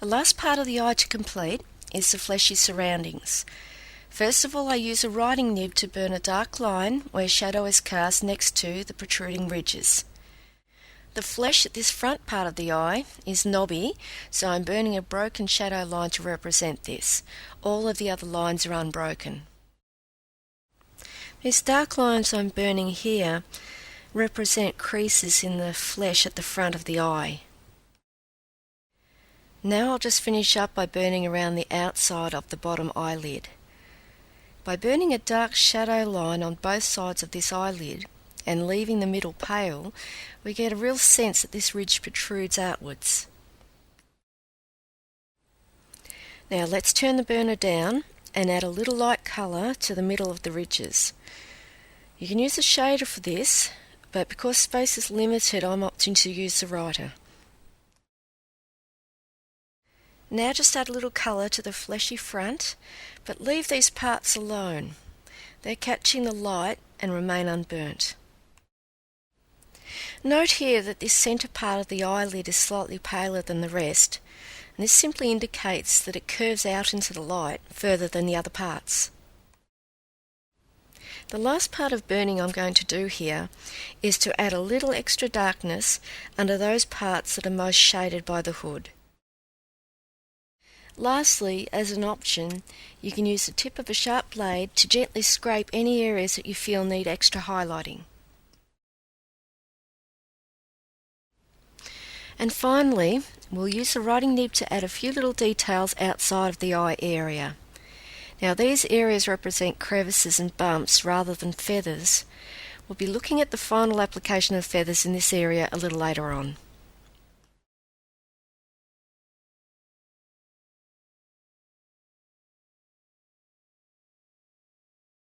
The last part of the eye to complete is the fleshy surroundings. First of all, I use a writing nib to burn a dark line where shadow is cast next to the protruding ridges. The flesh at this front part of the eye is knobby, so I'm burning a broken shadow line to represent this. All of the other lines are unbroken. These dark lines I'm burning here represent creases in the flesh at the front of the eye. Now I'll just finish up by burning around the outside of the bottom eyelid. By burning a dark shadow line on both sides of this eyelid and leaving the middle pale, we get a real sense that this ridge protrudes outwards. Now let's turn the burner down and add a little light colour to the middle of the ridges. You can use a shader for this, but because space is limited, I'm opting to use the writer. Now just add a little colour to the fleshy front, but leave these parts alone. They're catching the light and remain unburnt. Note here that this centre part of the eyelid is slightly paler than the rest, and this simply indicates that it curves out into the light further than the other parts. The last part of burning I'm going to do here is to add a little extra darkness under those parts that are most shaded by the hood. Lastly, as an option, you can use the tip of a sharp blade to gently scrape any areas that you feel need extra highlighting. And finally, we'll use the writing nib to add a few little details outside of the eye area. Now these areas represent crevices and bumps rather than feathers. We'll be looking at the final application of feathers in this area a little later on.